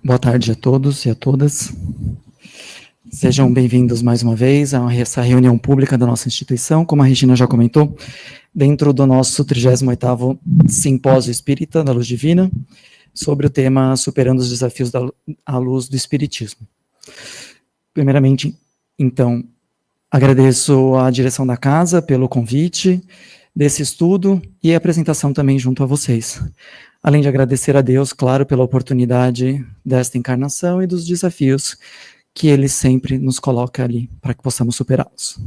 Boa tarde a todos e a todas. Sejam bem-vindos mais uma vez a essa reunião pública da nossa instituição, como a Regina já comentou, dentro do nosso 38º Simpósio Espírita da Luz Divina, sobre o tema Superando os Desafios à Luz do Espiritismo. Primeiramente, então, agradeço à direção da casa pelo convite desse estudo e a apresentação também junto a vocês. Além de agradecer a Deus, claro, pela oportunidade desta encarnação e dos desafios que Ele sempre nos coloca ali para que possamos superá-los.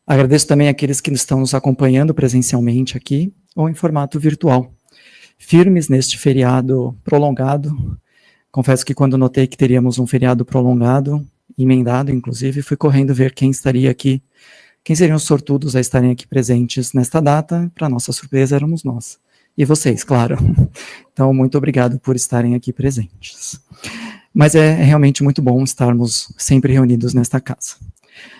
Agradeço também àqueles que estão nos acompanhando presencialmente aqui ou em formato virtual, firmes neste feriado prolongado. Confesso que quando notei que teríamos um feriado prolongado, emendado inclusive, fui correndo ver quem estaria aqui, quem seriam os sortudos a estarem aqui presentes nesta data. Para nossa surpresa, éramos nós. E vocês, claro. Então, muito obrigado por estarem aqui presentes. Mas é realmente muito bom estarmos sempre reunidos nesta casa.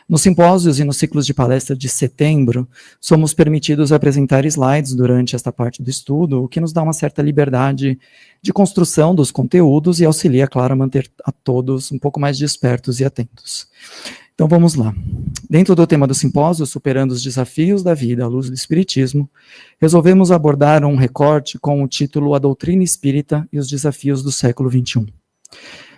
Nos simpósios e nos ciclos de palestra de setembro, somos permitidos apresentar slides durante esta parte do estudo, o que nos dá uma certa liberdade de construção dos conteúdos e auxilia, claro, a manter a todos um pouco mais despertos e atentos. Então vamos lá. Dentro do tema do simpósio, Superando os Desafios da Vida à Luz do Espiritismo, resolvemos abordar um recorte com o título A Doutrina Espírita e os Desafios do Século XXI.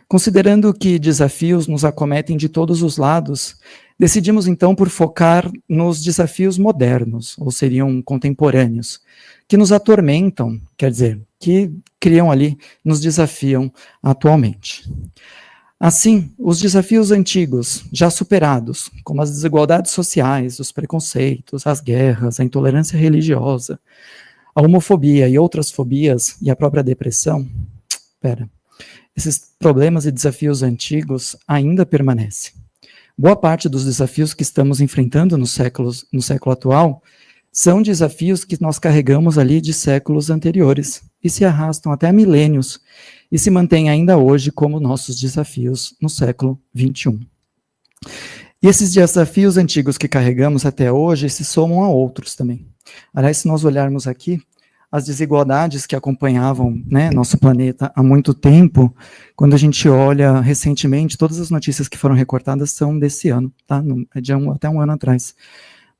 Considerando que desafios nos acometem de todos os lados, decidimos então por focar nos desafios modernos, ou seriam contemporâneos, que nos atormentam, quer dizer, que criam ali, nos desafiam atualmente. Assim, os desafios antigos, já superados, como as desigualdades sociais, os preconceitos, as guerras, a intolerância religiosa, a homofobia e outras fobias, e a própria depressão, esses problemas e desafios antigos ainda permanecem. Boa parte dos desafios que estamos enfrentando no século atual são desafios que nós carregamos ali de séculos anteriores e se arrastam até milênios e se mantêm ainda hoje como nossos desafios no século XXI. E esses desafios antigos que carregamos até hoje se somam a outros também. Aliás, se nós olharmos aqui, as desigualdades que acompanhavam, nosso planeta há muito tempo, quando a gente olha recentemente, todas as notícias que foram recortadas são desse ano, tá? Até um ano atrás.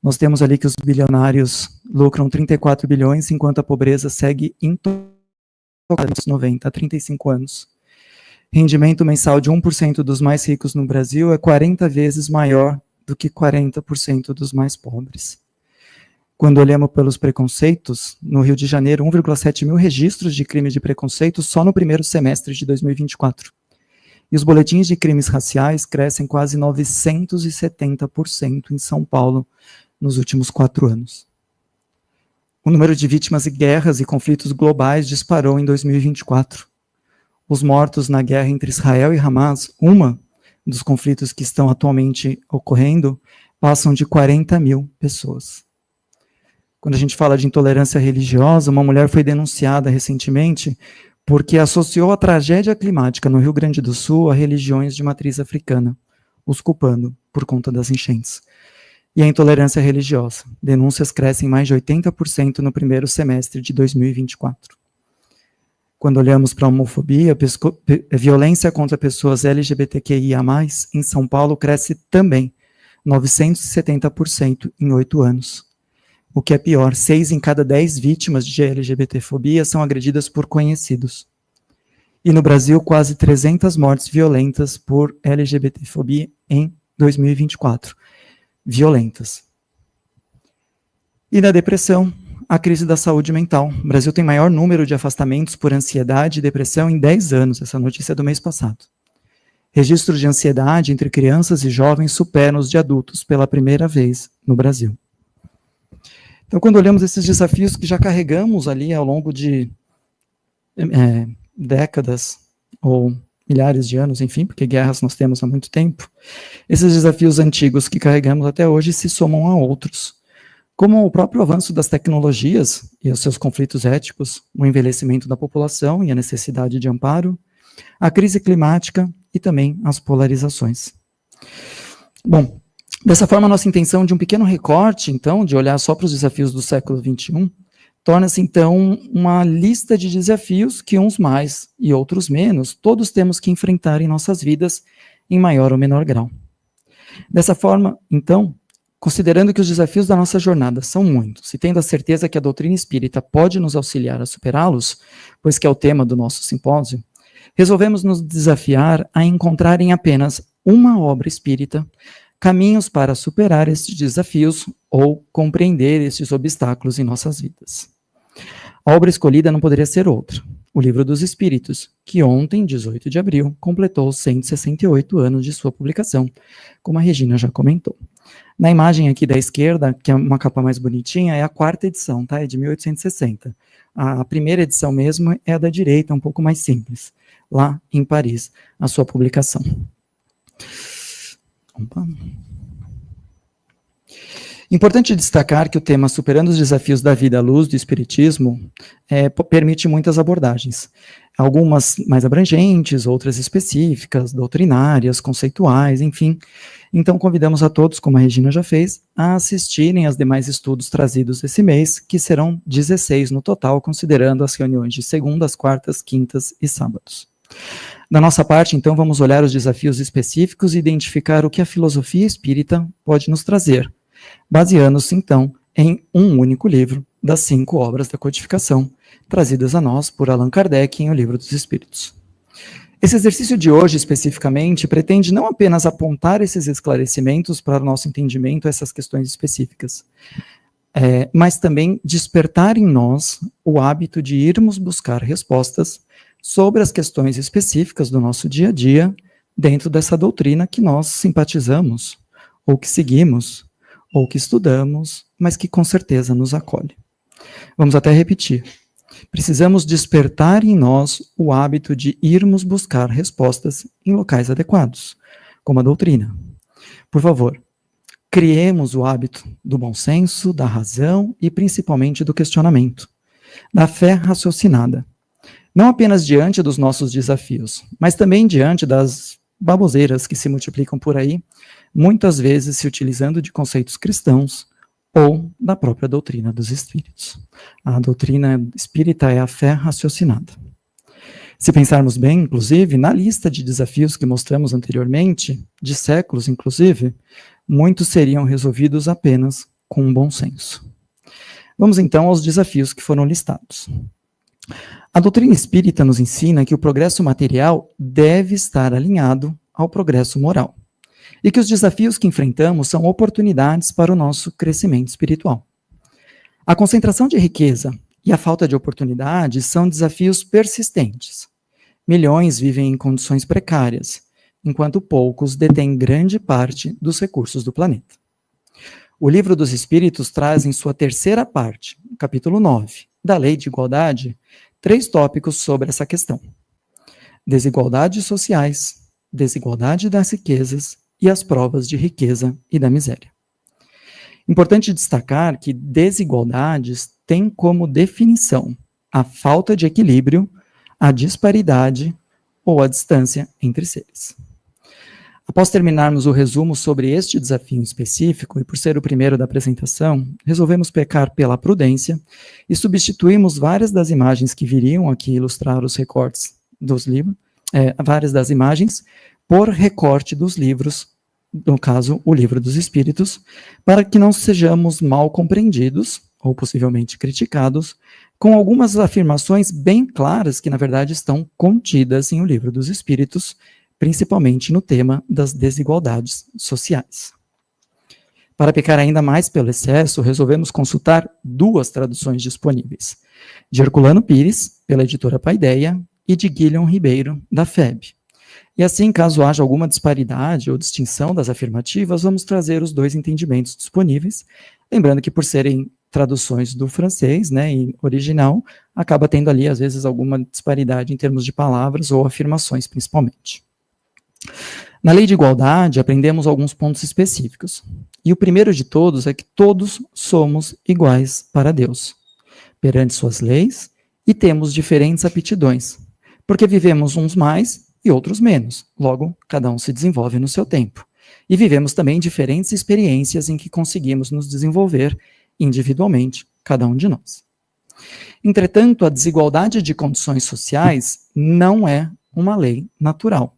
Nós temos ali que os bilionários lucram 34 bilhões, enquanto a pobreza segue intocável dos 90 a 35 anos. Rendimento mensal de 1% dos mais ricos no Brasil é 40 vezes maior do que 40% dos mais pobres. Quando olhamos pelos preconceitos, no Rio de Janeiro, 1,7 mil registros de crime de preconceito só no primeiro semestre de 2024. E os boletins de crimes raciais crescem quase 970% em São Paulo nos últimos 4 anos. O número de vítimas de guerras e conflitos globais disparou em 2024. Os mortos na guerra entre Israel e Hamas, uma dos conflitos que estão atualmente ocorrendo, passam de 40 mil pessoas. Quando a gente fala de intolerância religiosa, uma mulher foi denunciada recentemente porque associou a tragédia climática no Rio Grande do Sul a religiões de matriz africana, os culpando por conta das enchentes. E a intolerância religiosa. Denúncias crescem mais de 80% no primeiro semestre de 2024. Quando olhamos para a homofobia, violência contra pessoas LGBTQIA+, em São Paulo cresce também 970% em 8 anos. O que é pior, 6 em cada 10 vítimas de LGBTfobia são agredidas por conhecidos. E no Brasil, quase 300 mortes violentas por LGBTfobia em 2024. Violentas. E na depressão, a crise da saúde mental. O Brasil tem maior número de afastamentos por ansiedade e depressão em 10 anos, essa notícia é do mês passado. Registros de ansiedade entre crianças e jovens superam os de adultos pela primeira vez no Brasil. Então, quando olhamos esses desafios que já carregamos ali ao longo de décadas ou milhares de anos, enfim, porque guerras nós temos há muito tempo, esses desafios antigos que carregamos até hoje se somam a outros, como o próprio avanço das tecnologias e os seus conflitos éticos, o envelhecimento da população e a necessidade de amparo, a crise climática e também as polarizações. Bom, dessa forma, a nossa intenção de um pequeno recorte, então, de olhar só para os desafios do século XXI, Torna-se, então, uma lista de desafios que uns mais e outros menos, todos temos que enfrentar em nossas vidas em maior ou menor grau. Dessa forma, então, considerando que os desafios da nossa jornada são muitos, e tendo a certeza que a doutrina espírita pode nos auxiliar a superá-los, pois que é o tema do nosso simpósio, resolvemos nos desafiar a encontrar em apenas uma obra espírita caminhos para superar estes desafios ou compreender estes obstáculos em nossas vidas. A obra escolhida não poderia ser outra, o Livro dos Espíritos, que ontem, 18 de abril, completou 168 anos de sua publicação, como a Regina já comentou. Na imagem aqui da esquerda, que é uma capa mais bonitinha, é a 4ª edição, tá? É de 1860. A primeira edição mesmo é a da direita, um pouco mais simples, lá em Paris, a sua publicação. Opa. Importante destacar que o tema Superando os Desafios da Vida à Luz do Espiritismo permite muitas abordagens, algumas mais abrangentes, outras específicas, doutrinárias, conceituais, enfim. Então convidamos a todos, como a Regina já fez, a assistirem aos demais estudos trazidos esse mês, que serão 16 no total, considerando as reuniões de segundas, quartas, quintas e sábados. Da nossa parte, então, vamos olhar os desafios específicos e identificar o que a filosofia espírita pode nos trazer, baseando-se, então, em um único livro das 5 obras da codificação, trazidas a nós por Allan Kardec em O Livro dos Espíritos. Esse exercício de hoje, especificamente, pretende não apenas apontar esses esclarecimentos para o nosso entendimento, essas questões específicas, mas também despertar em nós o hábito de irmos buscar respostas sobre as questões específicas do nosso dia a dia, dentro dessa doutrina que nós simpatizamos, ou que seguimos, ou que estudamos, mas que com certeza nos acolhe. Vamos até repetir. Precisamos despertar em nós o hábito de irmos buscar respostas em locais adequados, como a doutrina. Por favor, criemos o hábito do bom senso, da razão e principalmente do questionamento, da fé raciocinada. Não apenas diante dos nossos desafios, mas também diante das baboseiras que se multiplicam por aí, muitas vezes se utilizando de conceitos cristãos ou da própria doutrina dos espíritos. A doutrina espírita é a fé raciocinada. Se pensarmos bem, inclusive, na lista de desafios que mostramos anteriormente, de séculos inclusive, muitos seriam resolvidos apenas com um bom senso. Vamos então aos desafios que foram listados. A doutrina espírita nos ensina que o progresso material deve estar alinhado ao progresso moral, e que os desafios que enfrentamos são oportunidades para o nosso crescimento espiritual. A concentração de riqueza e a falta de oportunidades são desafios persistentes. Milhões vivem em condições precárias, enquanto poucos detêm grande parte dos recursos do planeta. O Livro dos Espíritos traz em sua 3ª parte, capítulo 9, da Lei de Igualdade, 3 tópicos sobre essa questão: desigualdades sociais, desigualdade das riquezas e as provas de riqueza e da miséria. Importante destacar que desigualdades têm como definição a falta de equilíbrio, a disparidade ou a distância entre seres. Após terminarmos o resumo sobre este desafio específico, e por ser o primeiro da apresentação, resolvemos pecar pela prudência e substituímos várias das imagens que viriam aqui ilustrar os recortes dos livros, várias das imagens, por recorte dos livros, no caso, o Livro dos Espíritos, para que não sejamos mal compreendidos, ou possivelmente criticados, com algumas afirmações bem claras que, na verdade, estão contidas em O Livro dos Espíritos, principalmente no tema das desigualdades sociais. Para pecar ainda mais pelo excesso, resolvemos consultar 2 traduções disponíveis, de Herculano Pires, pela editora Paideia, e de Guilherme Ribeiro, da FEB. E assim, caso haja alguma disparidade ou distinção das afirmativas, vamos trazer os 2 entendimentos disponíveis, lembrando que por serem traduções do francês, né, em original, acaba tendo ali, às vezes, alguma disparidade em termos de palavras ou afirmações, principalmente. Na Lei de Igualdade, aprendemos alguns pontos específicos. E o primeiro de todos é que todos somos iguais para Deus, perante suas leis, e temos diferentes aptidões, porque vivemos uns mais e outros menos. Logo, cada um se desenvolve no seu tempo. E vivemos também diferentes experiências em que conseguimos nos desenvolver individualmente, cada um de nós. Entretanto, a desigualdade de condições sociais não é uma lei natural,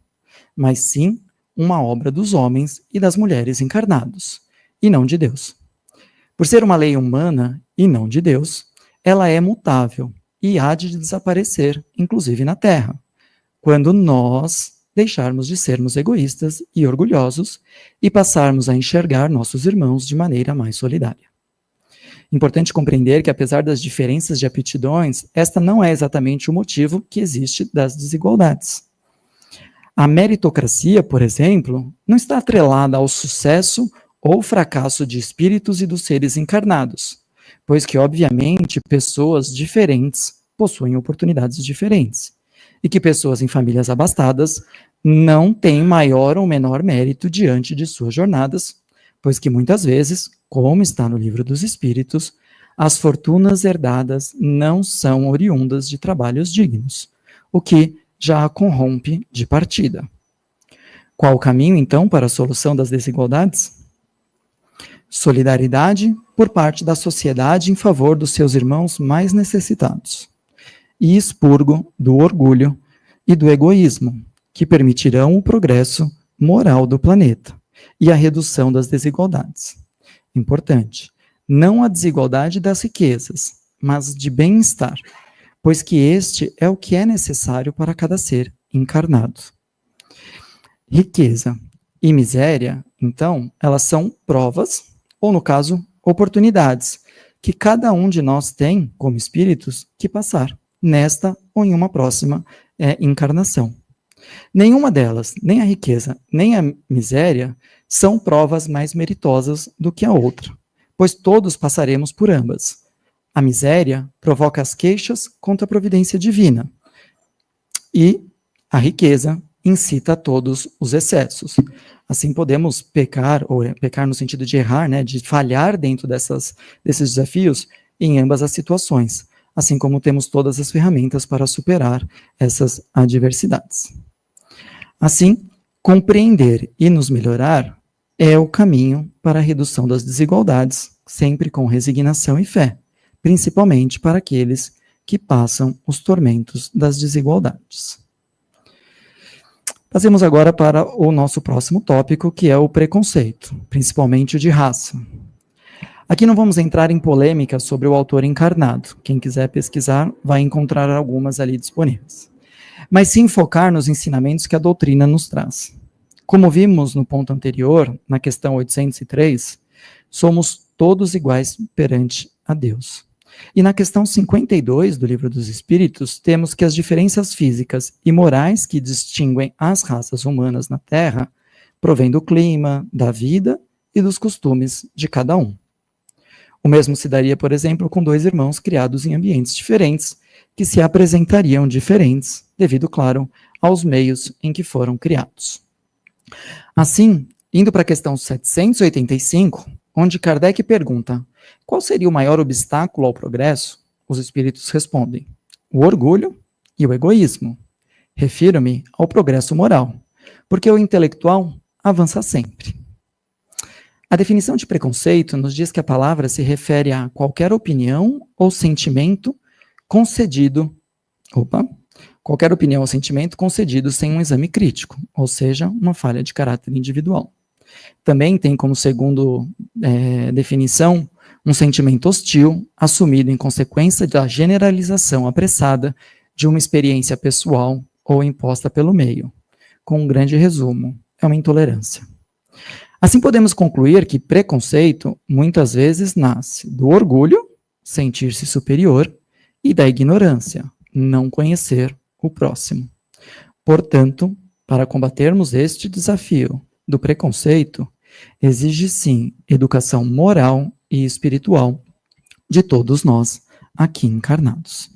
mas sim uma obra dos homens e das mulheres encarnados, e não de Deus. Por ser uma lei humana e não de Deus, ela é mutável e há de desaparecer, inclusive na Terra, quando nós deixarmos de sermos egoístas e orgulhosos e passarmos a enxergar nossos irmãos de maneira mais solidária. Importante compreender que, apesar das diferenças de aptidões, esta não é exatamente o motivo que existe das desigualdades. A meritocracia, por exemplo, não está atrelada ao sucesso ou fracasso de espíritos e dos seres encarnados, pois que, obviamente, pessoas diferentes possuem oportunidades diferentes, e que pessoas em famílias abastadas não têm maior ou menor mérito diante de suas jornadas, pois que muitas vezes, como está no Livro dos Espíritos, as fortunas herdadas não são oriundas de trabalhos dignos, o que já a corrompe de partida. Qual o caminho, então, para a solução das desigualdades? Solidariedade por parte da sociedade em favor dos seus irmãos mais necessitados, e expurgo do orgulho e do egoísmo, que permitirão o progresso moral do planeta e a redução das desigualdades. Importante, não a desigualdade das riquezas, mas de bem-estar, pois que este é o que é necessário para cada ser encarnado. Riqueza e miséria, então, elas são provas, ou no caso, oportunidades, que cada um de nós tem, como espíritos, que passar nesta ou em uma próxima encarnação. Nenhuma delas, nem a riqueza, nem a miséria, são provas mais meritosas do que a outra, pois todos passaremos por ambas. A miséria provoca as queixas contra a providência divina, e a riqueza incita a todos os excessos. Assim podemos pecar, ou pecar no sentido de errar, né, de falhar dentro desses desafios em ambas as situações, assim como temos todas as ferramentas para superar essas adversidades. Assim, compreender e nos melhorar é o caminho para a redução das desigualdades, sempre com resignação e fé, principalmente para aqueles que passam os tormentos das desigualdades. Passemos agora para o nosso próximo tópico, que é o preconceito, principalmente o de raça. Aqui não vamos entrar em polêmica sobre o autor encarnado. Quem quiser pesquisar vai encontrar algumas ali disponíveis. Mas sim focar nos ensinamentos que a doutrina nos traz. Como vimos no ponto anterior, na questão 803, somos todos iguais perante a Deus. E na questão 52 do Livro dos Espíritos, temos que as diferenças físicas e morais que distinguem as raças humanas na Terra provêm do clima, da vida e dos costumes de cada um. O mesmo se daria, por exemplo, com dois irmãos criados em ambientes diferentes, que se apresentariam diferentes, devido, claro, aos meios em que foram criados. Assim, indo para a questão 785, onde Kardec pergunta: qual seria o maior obstáculo ao progresso? Os espíritos respondem: o orgulho e o egoísmo. Refiro-me ao progresso moral, porque o intelectual avança sempre. A definição de preconceito nos diz que a palavra se refere a qualquer opinião ou sentimento concedido, sem um exame crítico, ou seja, uma falha de caráter individual. Também tem como segunda definição um sentimento hostil, assumido em consequência da generalização apressada de uma experiência pessoal ou imposta pelo meio. Com um grande resumo, é uma intolerância. Assim podemos concluir que preconceito muitas vezes nasce do orgulho, sentir-se superior, e da ignorância, não conhecer o próximo. Portanto, para combatermos este desafio do preconceito, exige sim educação moral e espiritual de todos nós aqui encarnados.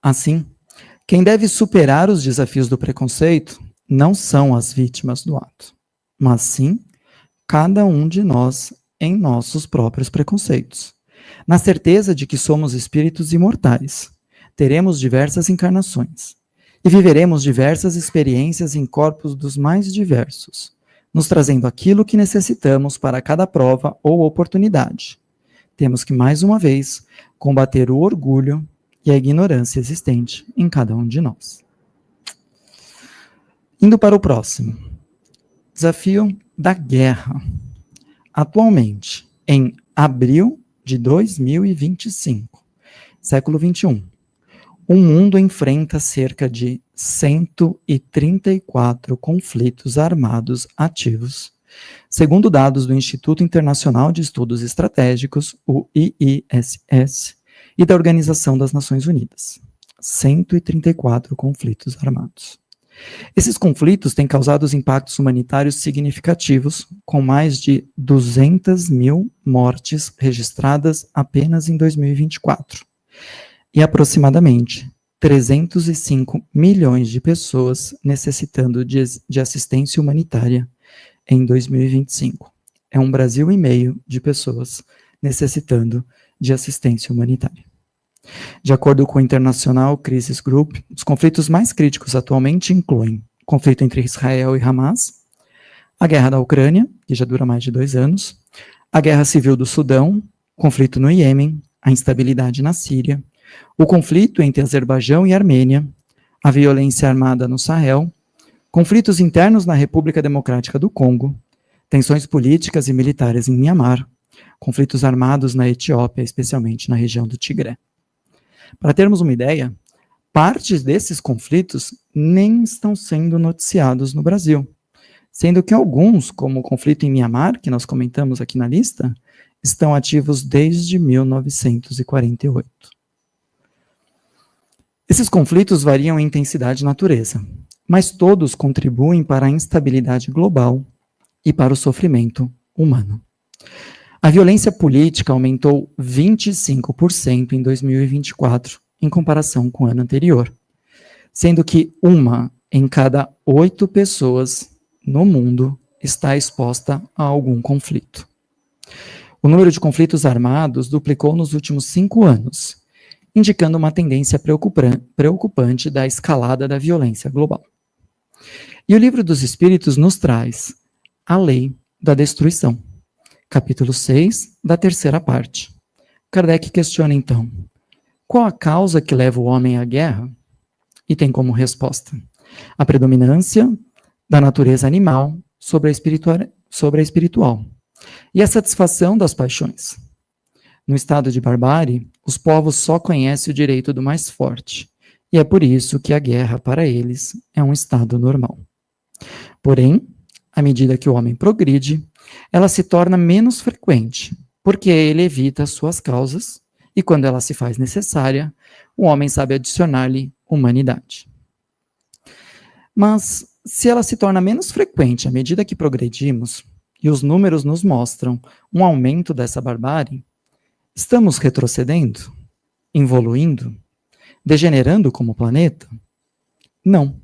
Assim, quem deve superar os desafios do preconceito não são as vítimas do ato, mas sim cada um de nós em nossos próprios preconceitos, na certeza de que somos espíritos imortais, teremos diversas encarnações e viveremos diversas experiências em corpos dos mais diversos, nos trazendo aquilo que necessitamos para cada prova ou oportunidade. temos que, mais uma vez, combater o orgulho e a ignorância existente em cada um de nós. Indo para o próximo. Desafio da guerra. Atualmente, em abril de 2025, século XXI, o mundo enfrenta cerca de 134 conflitos armados ativos, segundo dados do Instituto Internacional de Estudos Estratégicos, o IISS, e da Organização das Nações Unidas. 134 conflitos armados. Esses conflitos têm causado impactos humanitários significativos, com mais de 200 mil mortes registradas apenas em 2024. E aproximadamente 305 milhões de pessoas necessitando de assistência humanitária em 2025. É 1,5 Brasil de pessoas necessitando de assistência humanitária. De acordo com o International Crisis Group, os conflitos mais críticos atualmente incluem o conflito entre Israel e Hamas, a guerra da Ucrânia, que já dura mais de 2 anos, a guerra civil do Sudão, o conflito no Iêmen, a instabilidade na Síria, o conflito entre Azerbaijão e Armênia, a violência armada no Sahel, conflitos internos na República Democrática do Congo, tensões políticas e militares em Mianmar, conflitos armados na Etiópia, especialmente na região do Tigré. Para termos uma ideia, partes desses conflitos nem estão sendo noticiados no Brasil, sendo que alguns, como o conflito em Mianmar, que nós comentamos aqui na lista, estão ativos desde 1948. Esses conflitos variam em intensidade e natureza, mas todos contribuem para a instabilidade global e para o sofrimento humano. A violência política aumentou 25% em 2024, em comparação com o ano anterior, sendo que 1 em cada 8 pessoas no mundo está exposta a algum conflito. O número de conflitos armados duplicou nos últimos 5 anos, indicando uma tendência preocupante da escalada da violência global. E o Livro dos Espíritos nos traz a lei da destruição, capítulo 6, da 3ª parte. Kardec questiona, então, qual a causa que leva o homem à guerra? E tem como resposta a predominância da natureza animal sobre a espiritual e a satisfação das paixões. No estado de barbárie, os povos só conhecem o direito do mais forte, e é por isso que a guerra, para eles, é um estado normal. Porém, à medida que o homem progride, ela se torna menos frequente, porque ele evita as suas causas, e quando ela se faz necessária, o homem sabe adicionar-lhe humanidade. Mas, se ela se torna menos frequente à medida que progredimos, e os números nos mostram um aumento dessa barbárie, estamos retrocedendo? Evoluindo? Degenerando como planeta? Não.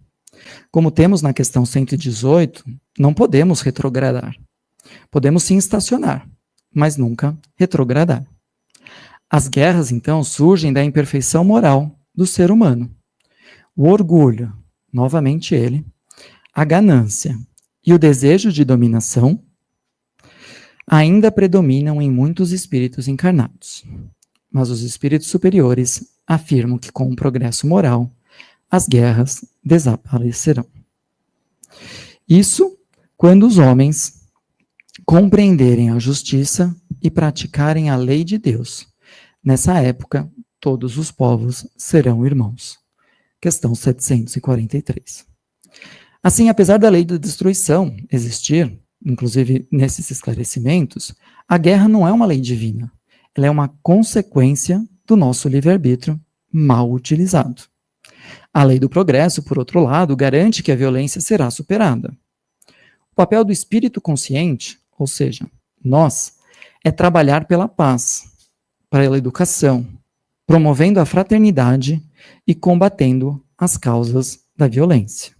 Como temos na questão 118, não podemos retrogradar. Podemos sim estacionar, mas nunca retrogradar. As guerras, então, surgem da imperfeição moral do ser humano. O orgulho, novamente ele, a ganância e o desejo de dominação ainda predominam em muitos espíritos encarnados. Mas os espíritos superiores afirmam que com o progresso moral, as guerras desaparecerão. Isso quando os homens compreenderem a justiça e praticarem a lei de Deus. Nessa época, todos os povos serão irmãos. Questão 743. Assim, apesar da lei da destruição existir, inclusive nesses esclarecimentos, a guerra não é uma lei divina. Ela é uma consequência do nosso livre-arbítrio mal utilizado. A lei do progresso, por outro lado, garante que a violência será superada. O papel do espírito consciente, ou seja, nós, é trabalhar pela paz, pela educação, promovendo a fraternidade e combatendo as causas da violência.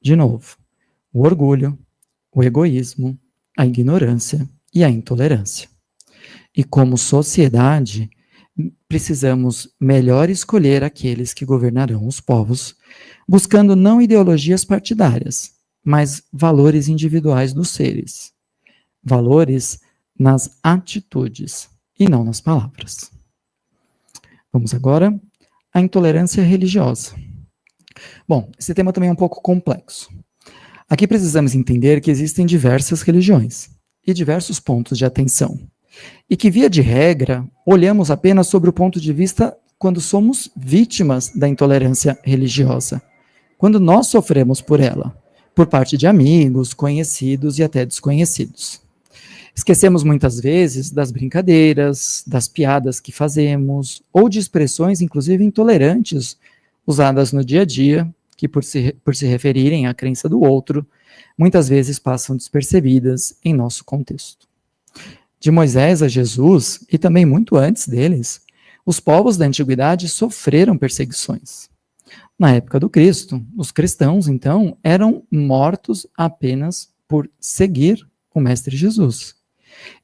De novo, o orgulho, o egoísmo, a ignorância e a intolerância. E como sociedade, precisamos melhor escolher aqueles que governarão os povos, buscando não ideologias partidárias, mas valores individuais dos seres. Valores nas atitudes, e não nas palavras. Vamos agora à intolerância religiosa. Bom, esse tema também é um pouco complexo. Aqui precisamos entender que existem diversas religiões e diversos pontos de atenção, e que, via de regra, olhamos apenas sobre o ponto de vista quando somos vítimas da intolerância religiosa, quando nós sofremos por ela, por parte de amigos, conhecidos e até desconhecidos. Esquecemos muitas vezes das brincadeiras, das piadas que fazemos, ou de expressões, inclusive, intolerantes, usadas no dia a dia, que por se referirem à crença do outro, muitas vezes passam despercebidas em nosso contexto. De Moisés a Jesus, e também muito antes deles, os povos da antiguidade sofreram perseguições. Na época do Cristo, os cristãos, então, eram mortos apenas por seguir o Mestre Jesus.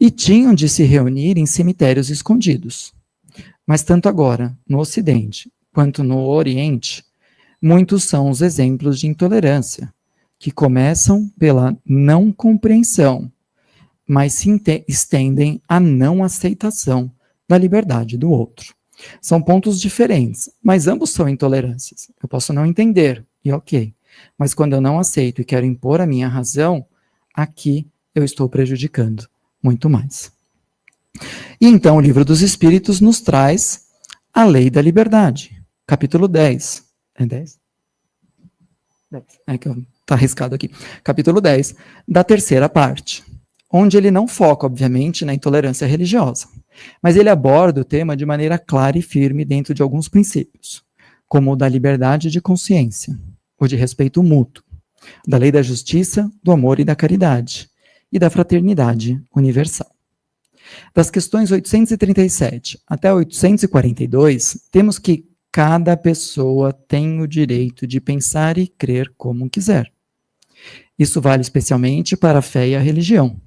E tinham de se reunir em cemitérios escondidos. Mas tanto agora, no Ocidente, quanto no Oriente, muitos são os exemplos de intolerância, que começam pela não compreensão, mas se estendem à não aceitação da liberdade do outro. São pontos diferentes, mas ambos são intolerâncias. Eu posso não entender, e ok. Mas quando eu não aceito e quero impor a minha razão, aqui eu estou prejudicando muito mais. E então o Livro dos Espíritos nos traz a Lei da Liberdade, capítulo 10. É 10? 10. É que está arriscado aqui. Capítulo 10, da terceira parte, onde ele não foca, obviamente, na intolerância religiosa, mas ele aborda o tema de maneira clara e firme dentro de alguns princípios, como o da liberdade de consciência, o de respeito mútuo, da lei da justiça, do amor e da caridade, e da fraternidade universal. Das questões 837 até 842, temos que cada pessoa tem o direito de pensar e crer como quiser. Isso vale especialmente para a fé e a religião.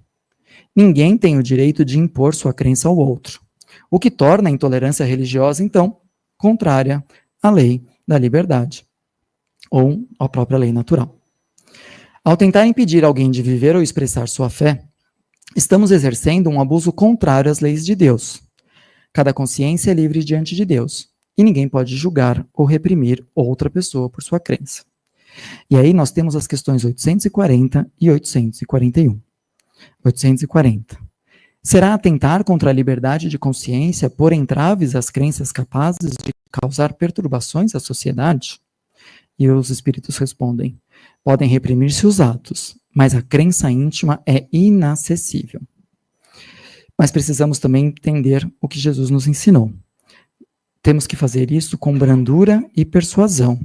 Ninguém tem o direito de impor sua crença ao outro, o que torna a intolerância religiosa, então, contrária à lei da liberdade, ou à própria lei natural. Ao tentar impedir alguém de viver ou expressar sua fé, estamos exercendo um abuso contrário às leis de Deus. Cada consciência é livre diante de Deus, e ninguém pode julgar ou reprimir outra pessoa por sua crença. E aí nós temos as questões 840 e 841. 840. Será atentar contra a liberdade de consciência pôr entraves às crenças capazes de causar perturbações à sociedade? E os espíritos respondem: podem reprimir-se os atos, mas a crença íntima é inacessível. Mas precisamos também entender o que Jesus nos ensinou. Temos que fazer isso com brandura e persuasão,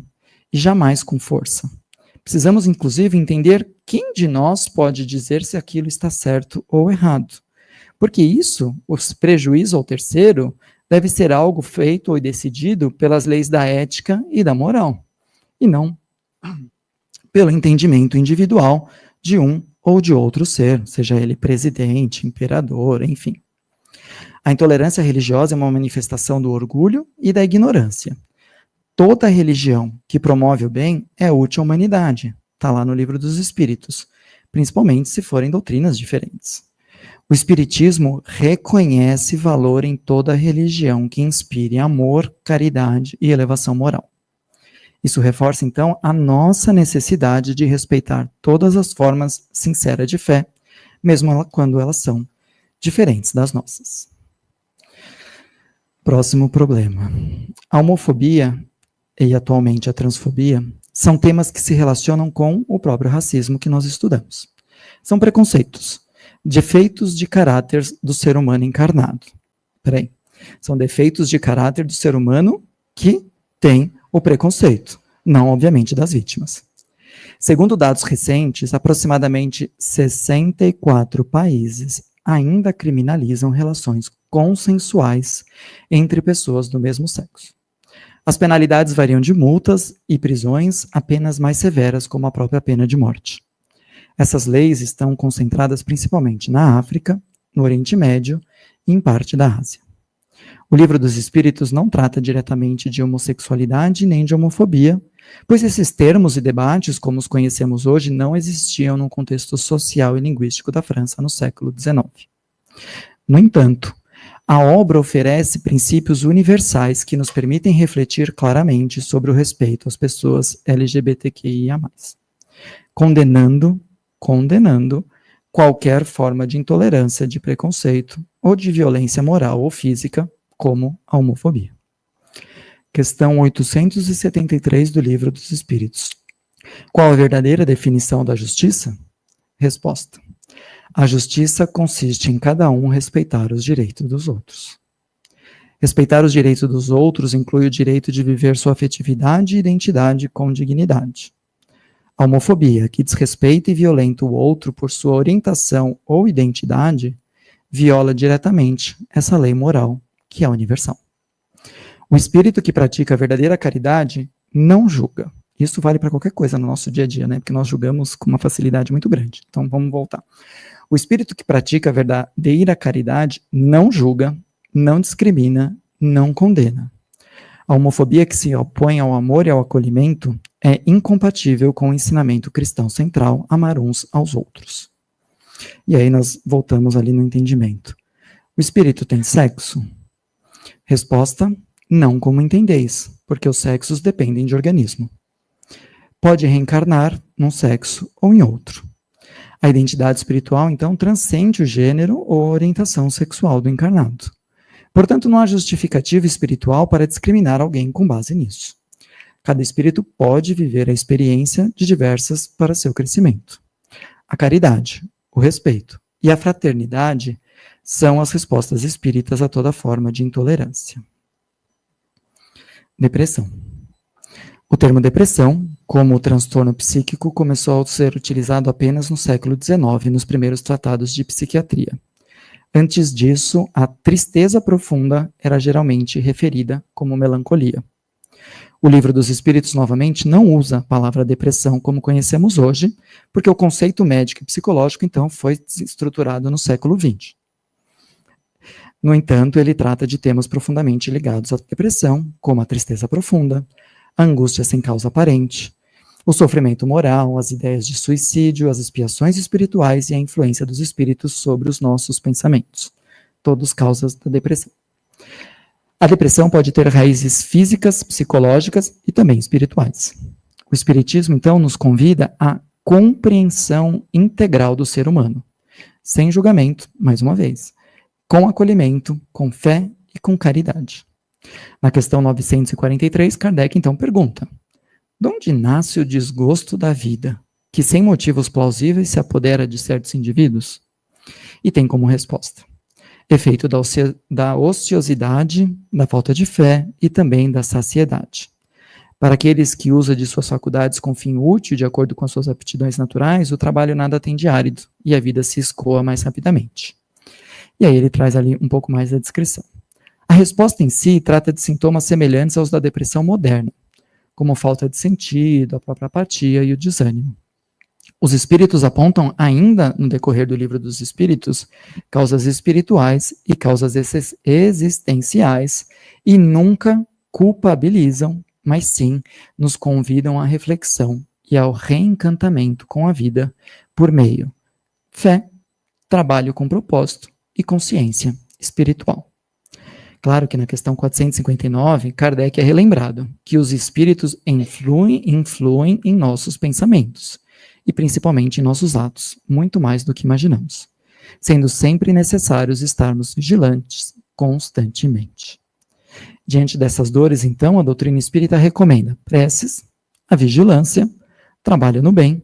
e jamais com força. Precisamos, inclusive, entender quem de nós pode dizer se aquilo está certo ou errado. Porque isso, o prejuízo ao terceiro, deve ser algo feito ou decidido pelas leis da ética e da moral, e não pelo entendimento individual de um ou de outro ser, seja ele presidente, imperador, enfim. A intolerância religiosa é uma manifestação do orgulho e da ignorância. Toda religião que promove o bem é útil à humanidade, está lá no Livro dos Espíritos, principalmente se forem doutrinas diferentes. O Espiritismo reconhece valor em toda religião que inspire amor, caridade e elevação moral. Isso reforça, então, a nossa necessidade de respeitar todas as formas sinceras de fé, mesmo quando elas são diferentes das nossas. Próximo problema. A homofobia e, atualmente, a transfobia são temas que se relacionam com o próprio racismo que nós estudamos. São preconceitos, defeitos de caráter do ser humano encarnado. São defeitos de caráter do ser humano que tem o preconceito, não, obviamente, das vítimas. Segundo dados recentes, aproximadamente 64 países ainda criminalizam relações consensuais entre pessoas do mesmo sexo. As penalidades variam de multas e prisões a penas mais severas, como a própria pena de morte. Essas leis estão concentradas principalmente na África, no Oriente Médio e em parte da Ásia. O Livro dos Espíritos não trata diretamente de homossexualidade nem de homofobia, pois esses termos e debates, como os conhecemos hoje, não existiam no contexto social e linguístico da França no século XIX. No entanto, A obra oferece princípios universais que nos permitem refletir claramente sobre o respeito às pessoas LGBTQIA+, condenando qualquer forma de intolerância, de preconceito ou de violência moral ou física, como a homofobia. Questão 873 do Livro dos Espíritos. Qual a verdadeira definição da justiça? Resposta. A justiça consiste em cada um respeitar os direitos dos outros. Respeitar os direitos dos outros inclui o direito de viver sua afetividade e identidade com dignidade. A homofobia, que desrespeita e violenta o outro por sua orientação ou identidade, viola diretamente essa lei moral, que é universal. O espírito que pratica a verdadeira caridade não julga. Isso vale para qualquer coisa no nosso dia a dia, né? Porque nós julgamos com uma facilidade muito grande. Então, vamos voltar. O espírito que pratica a verdadeira caridade não julga, não discrimina, não condena. A homofobia que se opõe ao amor e ao acolhimento é incompatível com o ensinamento cristão central, amar uns aos outros. E aí nós voltamos ali no entendimento. O espírito tem sexo? Resposta, não como entendeis, porque os sexos dependem de organismo. Pode reencarnar num sexo ou em outro. A identidade espiritual, então, transcende o gênero ou orientação sexual do encarnado. Portanto, não há justificativa espiritual para discriminar alguém com base nisso. Cada espírito pode viver a experiência de diversas para seu crescimento. A caridade, o respeito e a fraternidade são as respostas espíritas a toda forma de intolerância. Depressão. O termo depressão, como o transtorno psíquico, começou a ser utilizado apenas no século XIX, nos primeiros tratados de psiquiatria. Antes disso, a tristeza profunda era geralmente referida como melancolia. O Livro dos Espíritos, novamente, não usa a palavra depressão como conhecemos hoje, porque o conceito médico e psicológico, então, foi estruturado no século XX. No entanto, ele trata de temas profundamente ligados à depressão, como a tristeza profunda, a angústia sem causa aparente, o sofrimento moral, as ideias de suicídio, as expiações espirituais e a influência dos espíritos sobre os nossos pensamentos, todos causas da depressão. A depressão pode ter raízes físicas, psicológicas e também espirituais. O Espiritismo, então, nos convida à compreensão integral do ser humano, sem julgamento, mais uma vez, com acolhimento, com fé e com caridade. Na questão 943, Kardec então pergunta: de onde nasce o desgosto da vida, que sem motivos plausíveis se apodera de certos indivíduos? E tem como resposta: efeito da ociosidade, da falta de fé e também da saciedade. Para aqueles que usam de suas faculdades com fim útil, de acordo com as suas aptidões naturais, o trabalho nada tem de árido e a vida se escoa mais rapidamente. E aí ele traz ali um pouco mais da descrição. A resposta em si trata de sintomas semelhantes aos da depressão moderna, como falta de sentido, a própria apatia e o desânimo. Os espíritos apontam ainda, no decorrer do Livro dos Espíritos, causas espirituais e causas existenciais e nunca culpabilizam, mas sim nos convidam à reflexão e ao reencantamento com a vida por meio fé, trabalho com propósito e consciência espiritual. Claro que na questão 459, Kardec é relembrado que os espíritos influem em nossos pensamentos e principalmente em nossos atos, muito mais do que imaginamos, sendo sempre necessários estarmos vigilantes constantemente. Diante dessas dores, então, a doutrina espírita recomenda preces, a vigilância, trabalho no bem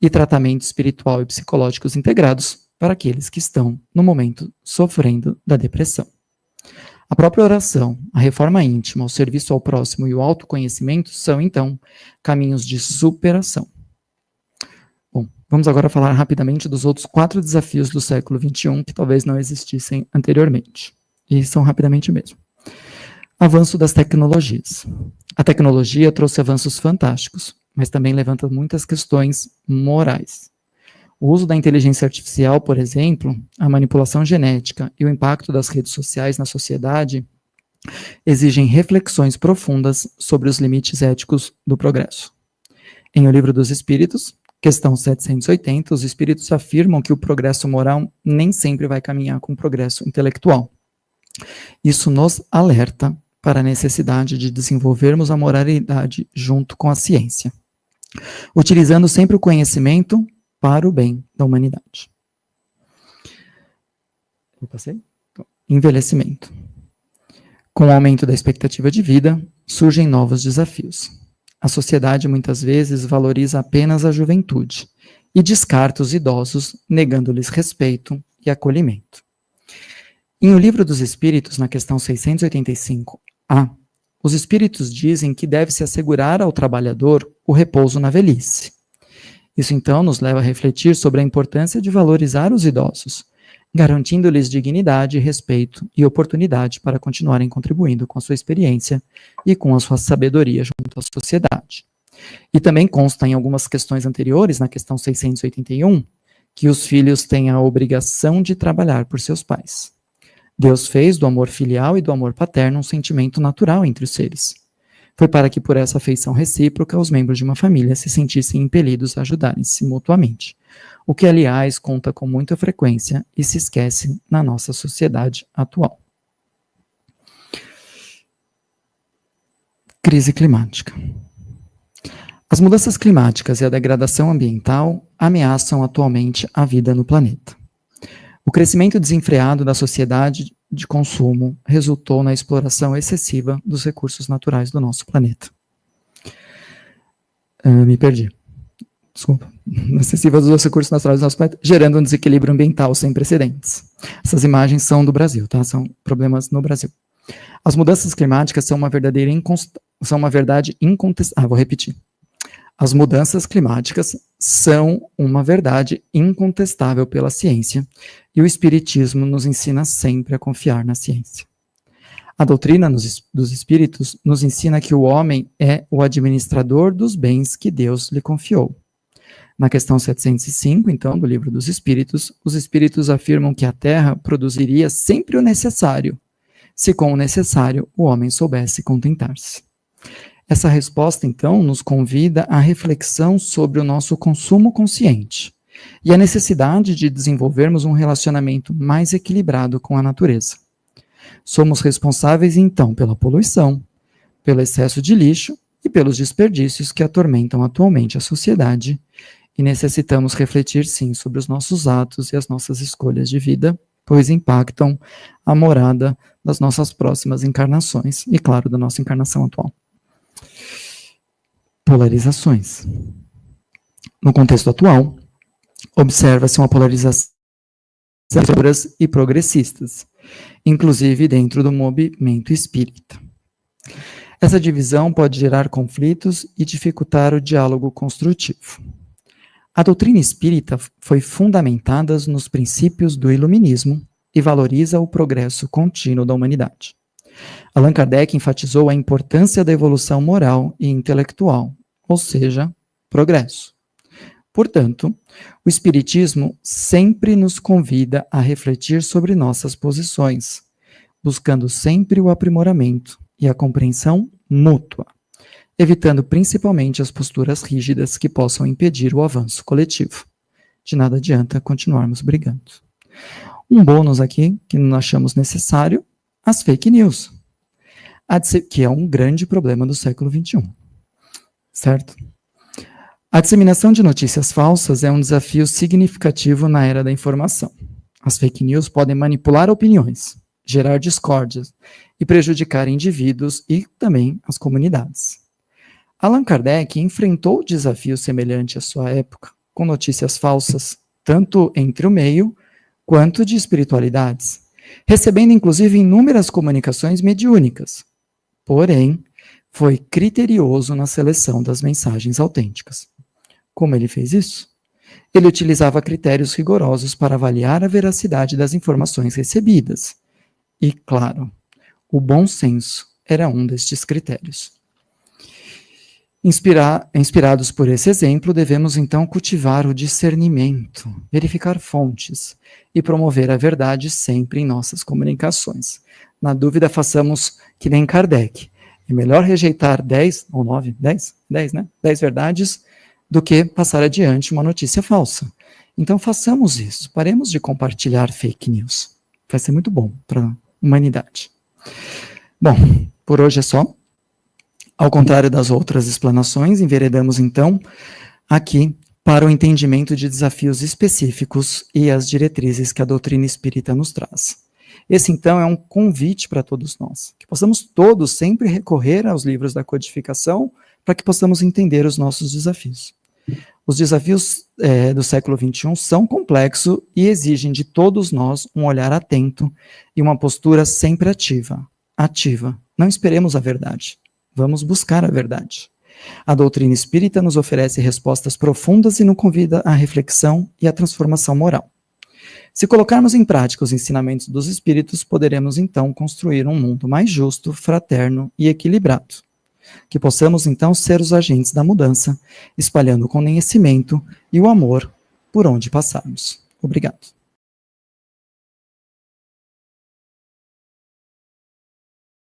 e tratamento espiritual e psicológicos integrados para aqueles que estão, no momento, sofrendo da depressão. A própria oração, a reforma íntima, o serviço ao próximo e o autoconhecimento são, então, caminhos de superação. Bom, vamos agora falar rapidamente dos outros 4 desafios do século XXI que talvez não existissem anteriormente. E são rapidamente mesmo. Avanço das tecnologias. A tecnologia trouxe avanços fantásticos, mas também levanta muitas questões morais. O uso da inteligência artificial, por exemplo, a manipulação genética e o impacto das redes sociais na sociedade exigem reflexões profundas sobre os limites éticos do progresso. Em O Livro dos Espíritos, questão 780, os espíritos afirmam que o progresso moral nem sempre vai caminhar com o progresso intelectual. Isso nos alerta para a necessidade de desenvolvermos a moralidade junto com a ciência, utilizando sempre o conhecimento para o bem da humanidade. Eu passei? Envelhecimento. Com o aumento da expectativa de vida, surgem novos desafios. A sociedade muitas vezes valoriza apenas a juventude e descarta os idosos, negando-lhes respeito e acolhimento. Em O Livro dos Espíritos, na questão 685A, os espíritos dizem que deve-se assegurar ao trabalhador o repouso na velhice. Isso então nos leva a refletir sobre a importância de valorizar os idosos, garantindo-lhes dignidade, respeito e oportunidade para continuarem contribuindo com a sua experiência e com a sua sabedoria junto à sociedade. E também consta em algumas questões anteriores, na questão 681, que os filhos têm a obrigação de trabalhar por seus pais. Deus fez do amor filial e do amor paterno um sentimento natural entre os seres. Foi para que por essa afeição recíproca os membros de uma família se sentissem impelidos a ajudarem-se mutuamente, o que, aliás, conta com muita frequência e se esquece na nossa sociedade atual. Crise climática. As mudanças climáticas e a degradação ambiental ameaçam atualmente a vida no planeta. O crescimento desenfreado da sociedade de consumo resultou na exploração excessiva dos recursos naturais do nosso planeta. Me perdi. Desculpa. Excessiva dos recursos naturais do nosso planeta, gerando um desequilíbrio ambiental sem precedentes. Essas imagens são do Brasil, tá? São problemas no Brasil. As mudanças climáticas são uma verdade incontestável. Vou repetir. As mudanças climáticas são uma verdade incontestável pela ciência, e o Espiritismo nos ensina sempre a confiar na ciência. A doutrina dos Espíritos nos ensina que o homem é o administrador dos bens que Deus lhe confiou. Na questão 705, então, do Livro dos Espíritos, os Espíritos afirmam que a Terra produziria sempre o necessário, se com o necessário o homem soubesse contentar-se. Essa resposta, então, nos convida à reflexão sobre o nosso consumo consciente e a necessidade de desenvolvermos um relacionamento mais equilibrado com a natureza. Somos responsáveis, então, pela poluição, pelo excesso de lixo e pelos desperdícios que atormentam atualmente a sociedade, e necessitamos refletir, sim, sobre os nossos atos e as nossas escolhas de vida, pois impactam a morada das nossas próximas encarnações e, claro, da nossa encarnação atual. Polarizações. No contexto atual, observa-se uma polarização e progressistas, inclusive dentro do movimento espírita. Essa divisão pode gerar conflitos e dificultar o diálogo construtivo. A doutrina espírita foi fundamentada nos princípios do iluminismo e valoriza o progresso contínuo da humanidade. Allan Kardec enfatizou a importância da evolução moral e intelectual, ou seja, progresso. Portanto, o Espiritismo sempre nos convida a refletir sobre nossas posições, buscando sempre o aprimoramento e a compreensão mútua, evitando principalmente as posturas rígidas que possam impedir o avanço coletivo. De nada adianta continuarmos brigando. Um bônus aqui, que não achamos necessário, as fake news, que é um grande problema do século XXI. Certo? A disseminação de notícias falsas é um desafio significativo na era da informação. As fake news podem manipular opiniões, gerar discórdias e prejudicar indivíduos e também as comunidades. Allan Kardec enfrentou desafio semelhante à sua época, com notícias falsas, tanto entre o meio quanto de espiritualidades, recebendo inclusive inúmeras comunicações mediúnicas. Porém, foi criterioso na seleção das mensagens autênticas. Como ele fez isso? Ele utilizava critérios rigorosos para avaliar a veracidade das informações recebidas. E, claro, o bom senso era um destes critérios. Inspirados por esse exemplo, devemos então cultivar o discernimento, verificar fontes e promover a verdade sempre em nossas comunicações. Na dúvida, façamos que nem Kardec. É melhor rejeitar 10 ou 9, 10, né? 10 verdades do que passar adiante uma notícia falsa. Então façamos isso, paremos de compartilhar fake news. Vai ser muito bom para humanidade. Bom, por hoje é só. Ao contrário das outras explanações, enveredamos então aqui para o entendimento de desafios específicos e as diretrizes que a doutrina espírita nos traz. Esse, então, é um convite para todos nós, que possamos todos sempre recorrer aos livros da codificação para que possamos entender os nossos desafios. Os desafios do século XXI são complexos e exigem de todos nós um olhar atento e uma postura sempre ativa. Não esperemos a verdade, vamos buscar a verdade. A doutrina espírita nos oferece respostas profundas e nos convida à reflexão e à transformação moral. Se colocarmos em prática os ensinamentos dos espíritos, poderemos então construir um mundo mais justo, fraterno e equilibrado. Que possamos então ser os agentes da mudança, espalhando o conhecimento e o amor por onde passarmos. Obrigado.